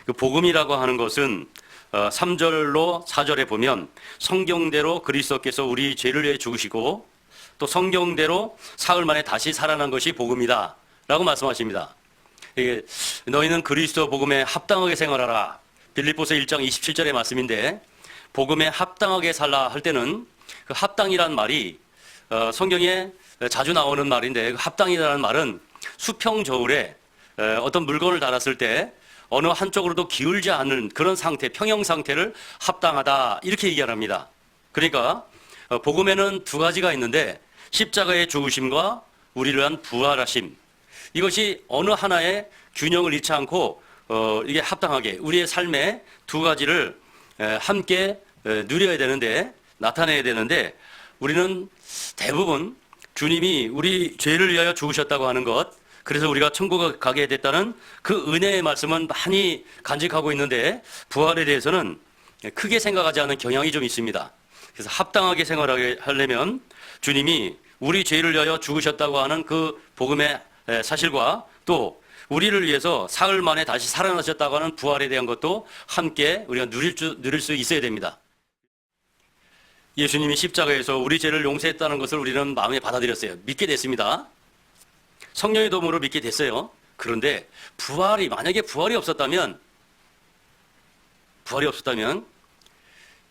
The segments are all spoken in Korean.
그 복음이라고 하는 것은 3절로 4절에 보면 성경대로 그리스도께서 우리 죄를 위해 죽으시고 또 성경대로 사흘 만에 다시 살아난 것이 복음이다 라고 말씀하십니다. 이게 너희는 그리스도 복음에 합당하게 생활하라. 빌립보서 1장 27절의 말씀인데 복음에 합당하게 살라 할 때는 그 합당이란 말이 성경에 자주 나오는 말인데 그 합당이라는 말은 수평저울에 어떤 물건을 달았을 때 어느 한쪽으로도 기울지 않는 그런 상태, 평형 상태를 합당하다 이렇게 얘기합니다. 그러니까 복음에는 두 가지가 있는데 십자가의 죽으심과 우리를 위한 부활하심, 이것이 어느 하나의 균형을 잃지 않고 이게 합당하게 우리의 삶에 두 가지를 함께 누려야 되는데, 나타내야 되는데, 우리는 대부분 주님이 우리 죄를 위하여 죽으셨다고 하는 것, 그래서 우리가 천국에 가게 됐다는 그 은혜의 말씀은 많이 간직하고 있는데 부활에 대해서는 크게 생각하지 않는 경향이 좀 있습니다. 그래서 합당하게 생활하게 하려면 주님이 우리 죄를 위하여 죽으셨다고 하는 그 복음의 사실과 또 우리를 위해서 사흘 만에 다시 살아나셨다고 하는 부활에 대한 것도 함께 우리가 누릴 수 있어야 됩니다. 예수님이 십자가에서 우리 죄를 용서했다는 것을 우리는 마음에 받아들였어요. 믿게 됐습니다. 성령의 도움으로 믿게 됐어요. 그런데 만약에 부활이 없었다면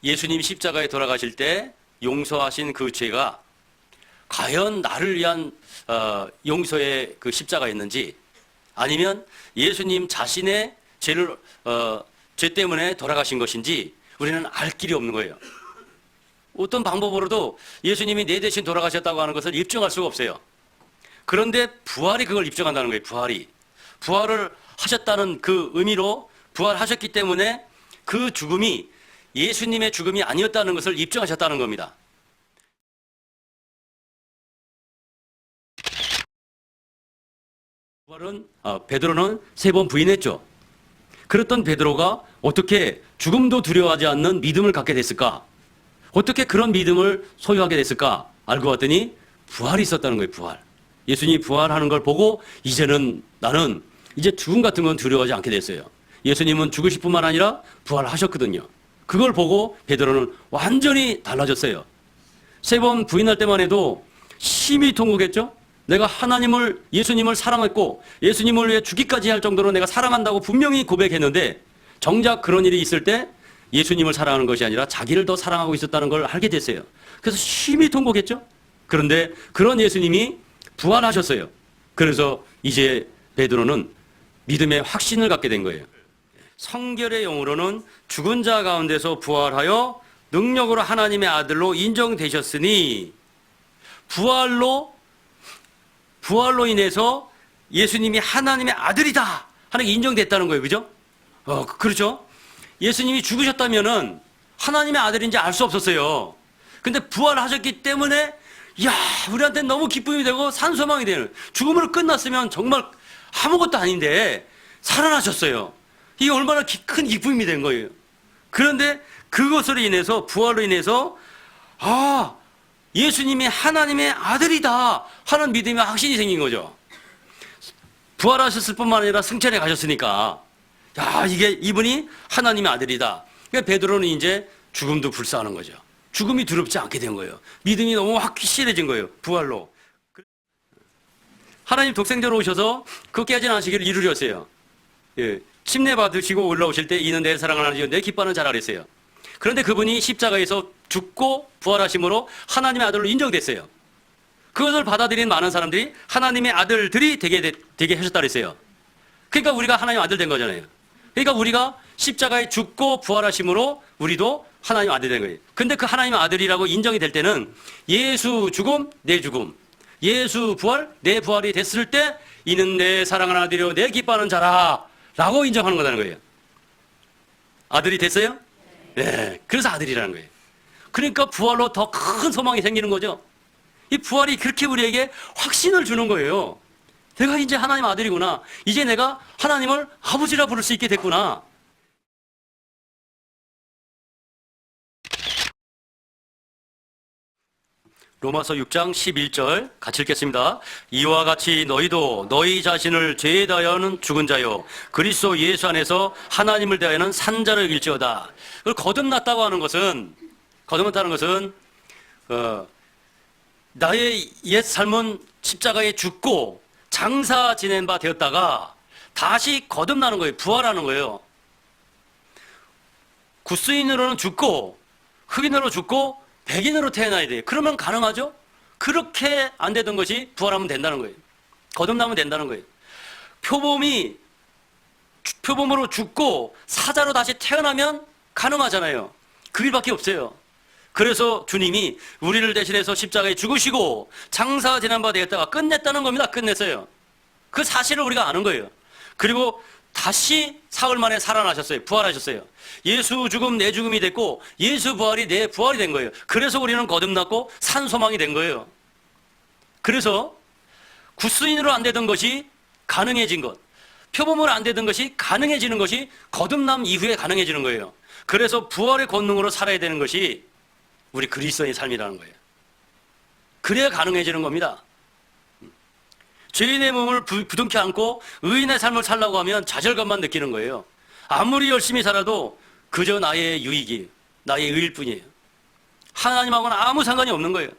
예수님이 십자가에 돌아가실 때 용서하신 그 죄가 과연 나를 위한 용서의 그 십자가였는지, 아니면 예수님 자신의 죄 때문에 돌아가신 것인지 우리는 알 길이 없는 거예요. 어떤 방법으로도 예수님이 내 대신 돌아가셨다고 하는 것을 입증할 수가 없어요. 그런데 부활이 그걸 입증한다는 거예요. 부활을 하셨다는 그 의미로 부활하셨기 때문에 그 죽음이 예수님의 죽음이 아니었다는 것을 입증하셨다는 겁니다. 부활은 베드로는 3번 부인했죠. 그랬던 베드로가 어떻게 죽음도 두려워하지 않는 믿음을 갖게 됐을까? 어떻게 그런 믿음을 소유하게 됐을까? 알고 봤더니 부활이 있었다는 거예요. 부활. 예수님이 부활하는 걸 보고 이제는 나는 이제 죽음 같은 건 두려워하지 않게 됐어요. 예수님은 죽으실 뿐만 아니라 부활하셨거든요. 그걸 보고 베드로는 완전히 달라졌어요. 3번 부인할 때만 해도 심히 통곡했죠. 내가 예수님을 사랑했고 예수님을 위해 죽기까지 할 정도로 내가 사랑한다고 분명히 고백했는데 정작 그런 일이 있을 때 예수님을 사랑하는 것이 아니라 자기를 더 사랑하고 있었다는 걸 알게 됐어요. 그래서 심히 통곡했죠. 그런데 그런 예수님이 부활하셨어요. 그래서 이제 베드로는 믿음의 확신을 갖게 된 거예요. 성결의 용어로는 죽은 자 가운데서 부활하여 능력으로 하나님의 아들로 인정되셨으니, 부활로 인해서 예수님이 하나님의 아들이다 하는 게 인정됐다는 거예요. 그죠? 그렇죠? 예수님이 죽으셨다면은 하나님의 아들인지 알 수 없었어요. 근데 부활하셨기 때문에 우리한테 너무 기쁨이 되고 산소망이 되는, 죽음으로 끝났으면 정말 아무것도 아닌데 살아나셨어요. 이게 얼마나 큰 기쁨이 된 거예요. 그런데 그것으로 인해서, 부활로 인해서 예수님이 하나님의 아들이다 하는 믿음의 확신이 생긴 거죠. 부활하셨을 뿐만 아니라 승천에 가셨으니까 이분이 하나님의 아들이다. 그러니까 베드로는 이제 죽음도 불사하는 거죠. 죽음이 두렵지 않게 된 거예요. 믿음이 너무 확실해진 거예요. 부활로. 하나님 독생자로 오셔서 그 깨진 안식일을 이루셨어요. 침례 받으시고 올라오실 때 이는 내 사랑하는 아들이요 내 기뻐하는 자라 그랬어요. 그런데 그분이 십자가에서 죽고 부활하심으로 하나님의 아들로 인정됐어요. 그것을 받아들인 많은 사람들이 하나님의 아들들이 되게 하셨다 그랬어요. 그러니까 우리가 하나님의 아들 된 거잖아요. 그러니까 우리가 십자가에 죽고 부활하심으로 우리도 하나님의 아들이 된 거예요. 근데 그 하나님의 아들이라고 인정이 될 때는 예수 죽음, 내 죽음, 예수 부활, 내 부활이 됐을 때 이는 내 사랑하는 아들이요 내 기뻐하는 자라 라고 인정하는 거라는 거예요. 아들이 됐어요? 네. 그래서 아들이라는 거예요. 그러니까 부활로 더 큰 소망이 생기는 거죠. 이 부활이 그렇게 우리에게 확신을 주는 거예요. 내가 이제 하나님 아들이구나. 이제 내가 하나님을 아버지라 부를 수 있게 됐구나. 로마서 6장 11절 같이 읽겠습니다. 이와 같이 너희도 너희 자신을 죄에 대하여는 죽은 자요 그리스도 예수 안에서 하나님을 대하여는 산 자로 여길지어다. 그걸 거듭났다고 하는 것은, 거듭났다는 것은 나의 옛 삶은 십자가에 죽고 장사 지낸 바 되었다가 다시 거듭나는 거예요. 부활하는 거예요. 구스인으로는 죽고 흑인으로 죽고 백인으로 태어나야 돼요. 그러면 가능하죠? 그렇게 안 되던 것이 부활하면 된다는 거예요. 거듭나면 된다는 거예요. 표범으로 죽고 사자로 다시 태어나면 가능하잖아요. 그 일밖에 없어요. 그래서 주님이 우리를 대신해서 십자가에 죽으시고 장사 지난 바 되었다가 끝냈다는 겁니다. 끝냈어요. 그 사실을 우리가 아는 거예요. 그리고 다시 사흘 만에 살아나셨어요. 부활하셨어요. 예수 죽음 내 죽음이 됐고 예수 부활이 내 부활이 된 거예요. 그래서 우리는 거듭났고 산 소망이 된 거예요. 그래서 구스인으로 안 되던 것이 가능해진 것, 표범으로 안 되던 것이 가능해지는 것이 거듭남 이후에 가능해지는 거예요. 그래서 부활의 권능으로 살아야 되는 것이 우리 그리스도의 삶이라는 거예요. 그래야 가능해지는 겁니다. 죄인의 몸을 부둥켜 안고 의인의 삶을 살라고 하면 좌절감만 느끼는 거예요. 아무리 열심히 살아도 그저 나의 유익이, 나의 의일 뿐이에요. 하나님하고는 아무 상관이 없는 거예요.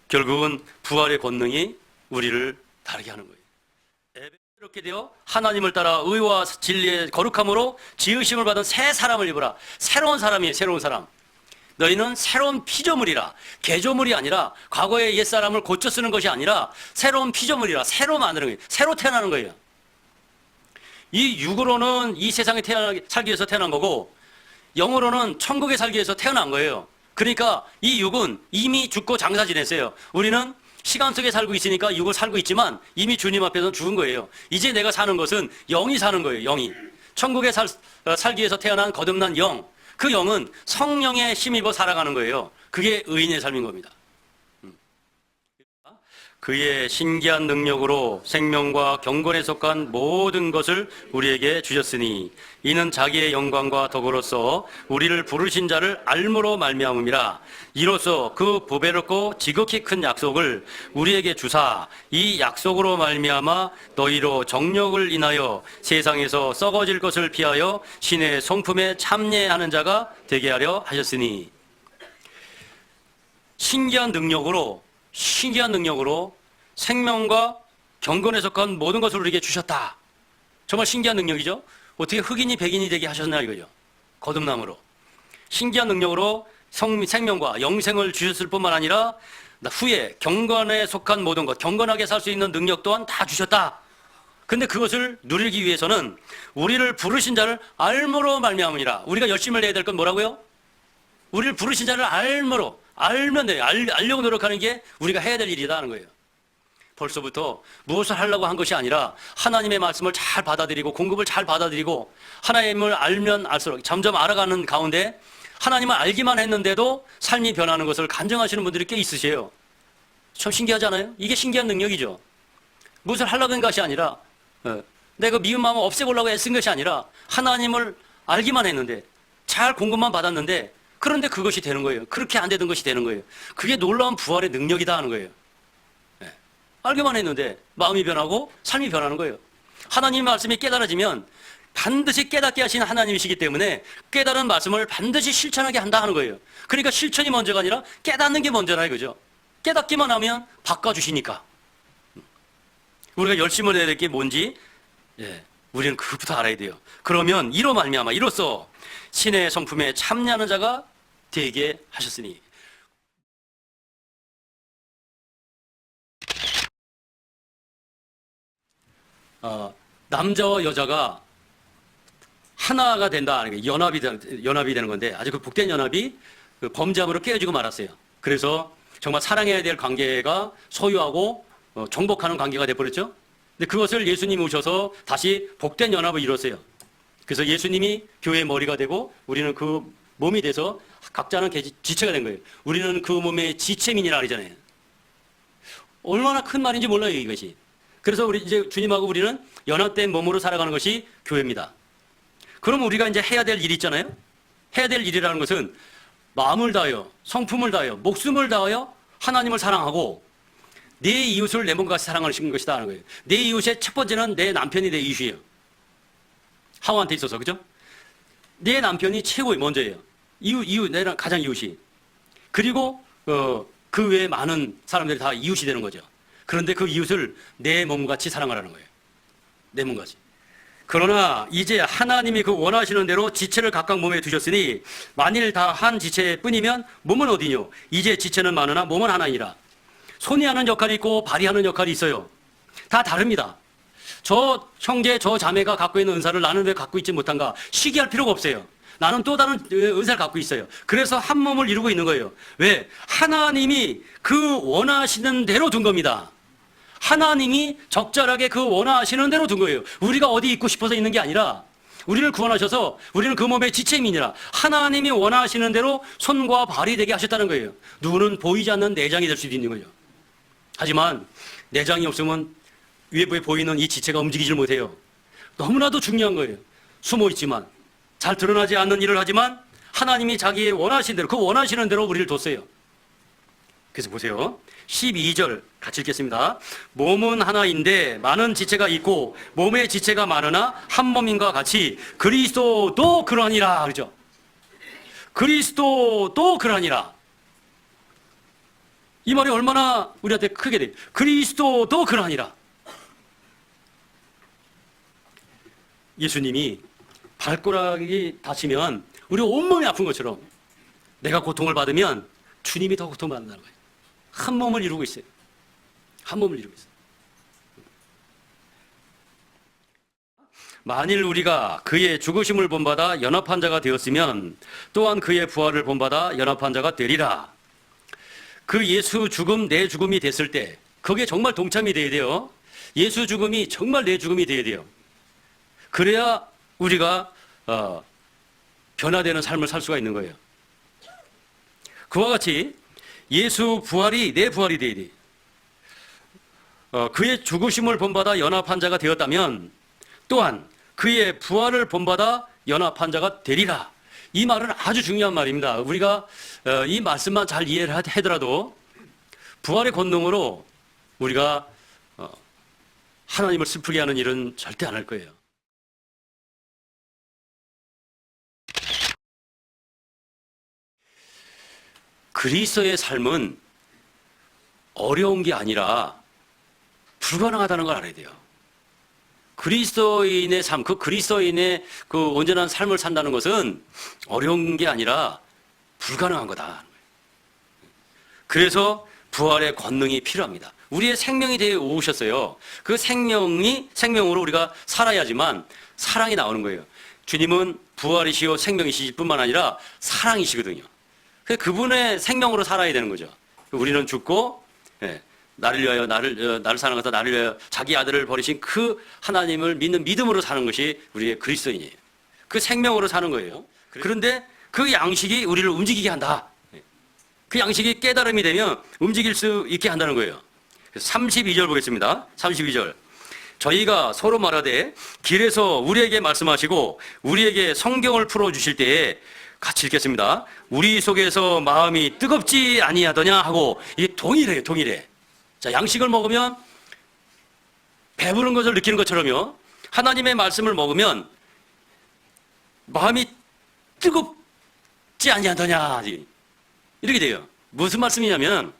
결국은 부활의 권능이 우리를 다르게 하는 거예요. 이렇게 되어 하나님을 따라 의와 진리의 거룩함으로 지으심을 받은 새 사람을 입으라. 새로운 사람이에요. 새로운 사람. 너희는 새로운 피조물이라. 개조물이 아니라 과거의 옛사람을 고쳐 쓰는 것이 아니라 새로운 피조물이라. 새로 만드는 거예요. 새로 태어나는 거예요. 이 육으로는 이 세상에 살기 위해서 태어난 거고 영으로는 천국에 살기 위해서 태어난 거예요. 그러니까 이 육은 이미 죽고 장사 지냈어요. 우리는 시간 속에 살고 있으니까 육을 살고 있지만 이미 주님 앞에서는 죽은 거예요. 이제 내가 사는 것은 영이 사는 거예요. 영이. 천국에 살기 위해서 태어난 거듭난 영. 그 영은 성령에 힘입어 살아가는 거예요. 그게 의인의 삶인 겁니다. 그의 신기한 능력으로 생명과 경건에 속한 모든 것을 우리에게 주셨으니 이는 자기의 영광과 덕으로서 우리를 부르신 자를 알므로 말미암음이라. 이로써 그 보배롭고 지극히 큰 약속을 우리에게 주사 이 약속으로 말미암아 너희로 정력을 인하여 세상에서 썩어질 것을 피하여 신의 성품에 참여하는 자가 되게 하려 하셨으니. 신기한 능력으로 생명과 경건에 속한 모든 것을 우리에게 주셨다. 정말 신기한 능력이죠. 어떻게 흑인이 백인이 되게 하셨나 이거죠. 거듭남으로. 신기한 능력으로 생명과 영생을 주셨을 뿐만 아니라 후에 경건에 속한 모든 것, 경건하게 살 수 있는 능력 또한 다 주셨다. 근데 그것을 누리기 위해서는 우리를 부르신 자를 알므로 말미암으니라. 우리가 열심을 내야 될 건 뭐라고요? 우리를 부르신 자를 알면 돼요. 알려고 노력하는 게 우리가 해야 될 일이다 하는 거예요. 벌써부터 무엇을 하려고 한 것이 아니라 하나님의 말씀을 잘 받아들이고 공급을 잘 받아들이고 하나님을 알면 알수록 점점 알아가는 가운데 하나님을 알기만 했는데도 삶이 변하는 것을 간증하시는 분들이 꽤 있으세요. 참 신기하지 않아요? 이게 신기한 능력이죠. 무엇을 하려고 한 것이 아니라 내가 미운 마음을 없애보려고 애쓴 것이 아니라 하나님을 알기만 했는데 잘 공급만 받았는데 그런데 그것이 되는 거예요. 그렇게 안 되던 것이 되는 거예요. 그게 놀라운 부활의 능력이다 하는 거예요. 알기만 했는데 마음이 변하고 삶이 변하는 거예요. 하나님의 말씀이 깨달아지면 반드시 깨닫게 하시는 하나님이시기 때문에 깨달은 말씀을 반드시 실천하게 한다 하는 거예요. 그러니까 실천이 먼저가 아니라 깨닫는 게 먼저라 이거죠. 깨닫기만 하면 바꿔주시니까. 우리가 열심을 해야 될 게 뭔지 우리는 그것부터 알아야 돼요. 그러면 이로써 신의 성품에 참여하는 자가 되게 하셨으니. 남자와 여자가 하나가 된다. 연합이 되는 건데 아주 그 복된 연합이 그 범죄함으로 깨어지고 말았어요. 그래서 정말 사랑해야 될 관계가 소유하고 정복하는 관계가 돼버렸죠. 근데 그것을 예수님이 오셔서 다시 복된 연합을 이뤘어요. 그래서 예수님이 교회의 머리가 되고 우리는 그 몸이 돼서 각자는 지체가 된 거예요. 우리는 그 몸의 지체민이라 그러잖아요. 얼마나 큰 말인지 몰라요, 이것이. 그래서 우리 이제 주님하고 우리는 연합된 몸으로 살아가는 것이 교회입니다. 그럼 우리가 이제 해야 될 일이 있잖아요. 해야 될 일이라는 것은 마음을 다하여, 성품을 다하여, 목숨을 다하여 하나님을 사랑하고 내 이웃을 내 몸과 같이 사랑하는 것이다 하는 거예요. 내 이웃의 첫 번째는 내 남편이 내 이웃이에요. 하와한테 있어서, 그죠? 내 남편이 최고의 먼저예요. 이웃, 내랑 가장 이웃이. 그리고 그 외에 많은 사람들이 다 이웃이 되는 거죠. 그런데 그 이웃을 내 몸같이 사랑하라는 거예요. 내 몸같이. 그러나 이제 하나님이 그 원하시는 대로 지체를 각각 몸에 두셨으니 만일 다 한 지체뿐이면 몸은 어디뇨? 이제 지체는 많으나 몸은 하나이라. 손이 하는 역할이 있고 발이 하는 역할이 있어요. 다 다릅니다. 저 형제, 저 자매가 갖고 있는 은사를 나는 왜 갖고 있지 못한가? 시기할 필요가 없어요. 나는 또 다른 은사를 갖고 있어요. 그래서 한 몸을 이루고 있는 거예요. 왜? 하나님이 그 원하시는 대로 둔 겁니다. 하나님이 적절하게 그 원하시는 대로 둔 거예요. 우리가 어디 있고 싶어서 있는 게 아니라 우리를 구원하셔서 우리는 그 몸의 지체민이라 하나님이 원하시는 대로 손과 발이 되게 하셨다는 거예요. 누구는 보이지 않는 내장이 될 수도 있는 거죠. 하지만 내장이 없으면 외부에 보이는 이 지체가 움직이질 못해요. 너무나도 중요한 거예요. 숨어 있지만 잘 드러나지 않는 일을 하지만 하나님이 자기의 원하시는 대로 그 원하시는 대로 우리를 뒀어요. 그래서 보세요. 12절 같이 읽겠습니다. 몸은 하나인데 많은 지체가 있고 몸의 지체가 많으나 한 몸인과 같이 그리스도도 그러하니라 그러죠. 그리스도도 그러하니라. 이 말이 얼마나 우리한테 크게 돼요. 그리스도도 그러하니라. 예수님이 발가락이 다치면 우리 온몸이 아픈 것처럼 내가 고통을 받으면 주님이 더 고통받는다는 거예요. 한 몸을 이루고 있어요. 한 몸을 이루고 있어요. 만일 우리가 그의 죽으심을 본받아 연합한 자가 되었으면 또한 그의 부활을 본받아 연합한 자가 되리라. 그 예수 죽음 내 죽음이 됐을 때 그게 정말 동참이 돼야 돼요. 예수 죽음이 정말 내 죽음이 돼야 돼요. 그래야 우리가 변화되는 삶을 살 수가 있는 거예요. 그와 같이 예수 부활이 내 부활이 돼야 돼. 그의 죽으심을 본받아 연합한 자가 되었다면 또한 그의 부활을 본받아 연합한 자가 되리라. 이 말은 아주 중요한 말입니다. 우리가 이 말씀만 잘 이해를 하더라도 부활의 권능으로 우리가 하나님을 슬프게 하는 일은 절대 안 할 거예요. 그리스도의 삶은 어려운 게 아니라 불가능하다는 걸 알아야 돼요. 그리스도인의 삶, 그 그리스도인의 그 온전한 삶을 산다는 것은 어려운 게 아니라 불가능한 거다. 그래서 부활의 권능이 필요합니다. 우리의 생명이 되어 오셨어요. 그 생명으로 우리가 살아야지만 사랑이 나오는 거예요. 주님은 부활이시요 생명이실 뿐만 아니라 사랑이시거든요. 그분의 생명으로 살아야 되는 거죠. 우리는 죽고, 나를 위하여, 나를 사랑하사 나를 위하여 자기 아들을 버리신 그 하나님을 믿는 믿음으로 사는 것이 우리의 그리스도인이에요. 그 생명으로 사는 거예요. 그런데 그 양식이 우리를 움직이게 한다. 그 양식이 깨달음이 되면 움직일 수 있게 한다는 거예요. 32절 보겠습니다. 32절. 저희가 서로 말하되 길에서 우리에게 말씀하시고 우리에게 성경을 풀어주실 때에 같이 읽겠습니다. 우리 속에서 마음이 뜨겁지 아니하더냐 하고 이게 동일해요. 동일해. 자, 양식을 먹으면 배부른 것을 느끼는 것처럼요. 하나님의 말씀을 먹으면 마음이 뜨겁지 아니하더냐 이렇게 돼요. 무슨 말씀이냐면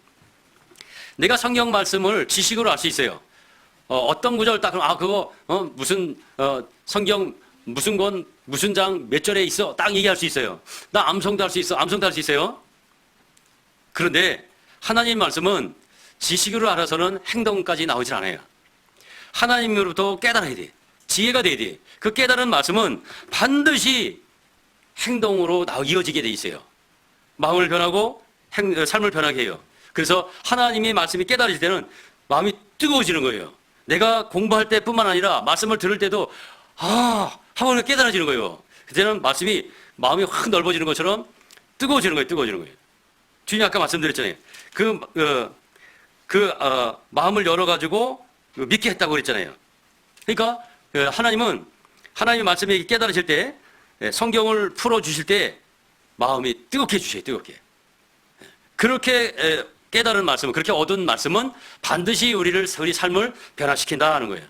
내가 성경 말씀을 지식으로 알 수 있어요. 어떤 구절 딱 그거 무슨 성경 무슨 권 무슨 장 몇 절에 있어 딱 얘기할 수 있어요. 나 암송도 할 수 있어. 암송도 할 수 있어요. 그런데 하나님 말씀은 지식으로 알아서는 행동까지 나오질 않아요. 하나님으로부터 깨달아야 돼. 지혜가 돼야 돼. 그 깨달은 말씀은 반드시 행동으로 이어지게 돼 있어요. 마음을 변하고 삶을 변하게 해요. 그래서 하나님의 말씀이 깨달아질 때는 마음이 뜨거워지는 거예요. 내가 공부할 때뿐만 아니라 말씀을 들을 때도 하고 깨달아지는 거예요. 그때는 말씀이 마음이 확 넓어지는 것처럼 뜨거워지는 거예요. 뜨거워지는 거예요. 주님이 아까 말씀드렸잖아요. 마음을 열어가지고 믿게 했다고 그랬잖아요. 그러니까 하나님은 하나님의 말씀이 깨달아질 때 성경을 풀어주실 때 마음이 뜨겁게 해주셔요. 뜨겁게. 그렇게 깨달은 말씀은, 그렇게 얻은 말씀은 반드시 우리 삶을 변화시킨다 하는 거예요.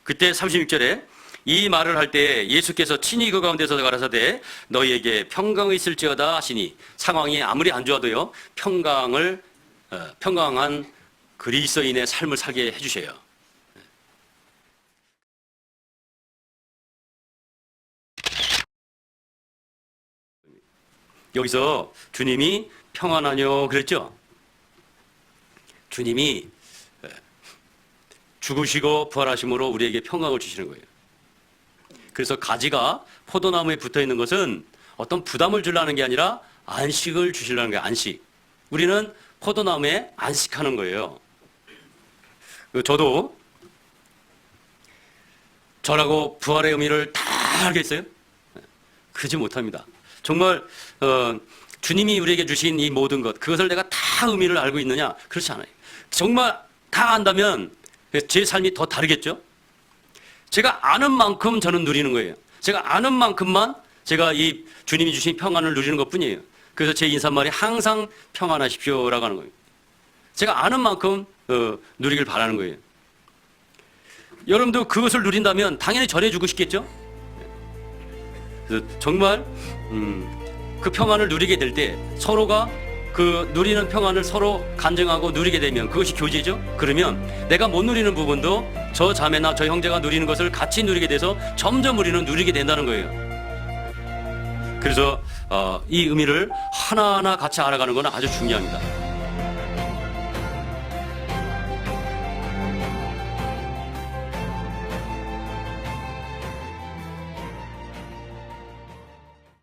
그때 36절에 이 말을 할 때 예수께서 친히 그 가운데서 가라사대 너희에게 평강이 있을지어다 하시니, 상황이 아무리 안 좋아도요, 평강한 그리스도인의 삶을 살게 해주셔요. 여기서 주님이 평안하뇨 그랬죠? 주님이 죽으시고 부활하심으로 우리에게 평강을 주시는 거예요. 그래서 가지가 포도나무에 붙어 있는 것은 어떤 부담을 주려는 게 아니라 안식을 주시려는 거예요. 안식. 우리는 포도나무에 안식하는 거예요. 저도 저라고 부활의 의미를 다 알겠어요? 그러지 못합니다. 정말 주님이 우리에게 주신 이 모든 것, 그것을 내가 다 의미를 알고 있느냐? 그렇지 않아요. 정말 다 안다면 제 삶이 더 다르겠죠? 제가 아는 만큼 저는 누리는 거예요. 제가 아는 만큼만 제가 이 주님이 주신 평안을 누리는 것뿐이에요. 그래서 제 인사말이 항상 평안하십시오라고 하는 거예요. 제가 아는 만큼 누리길 바라는 거예요. 여러분도 그것을 누린다면 당연히 전해주고 싶겠죠? 그래서 정말 그 평안을 누리게 될 때 서로가 그 누리는 평안을 서로 간증하고 누리게 되면 그것이 교제죠. 그러면 내가 못 누리는 부분도 저 자매나 저 형제가 누리는 것을 같이 누리게 돼서 점점 우리는 누리게 된다는 거예요. 그래서 이 의미를 하나하나 같이 알아가는 건 아주 중요합니다.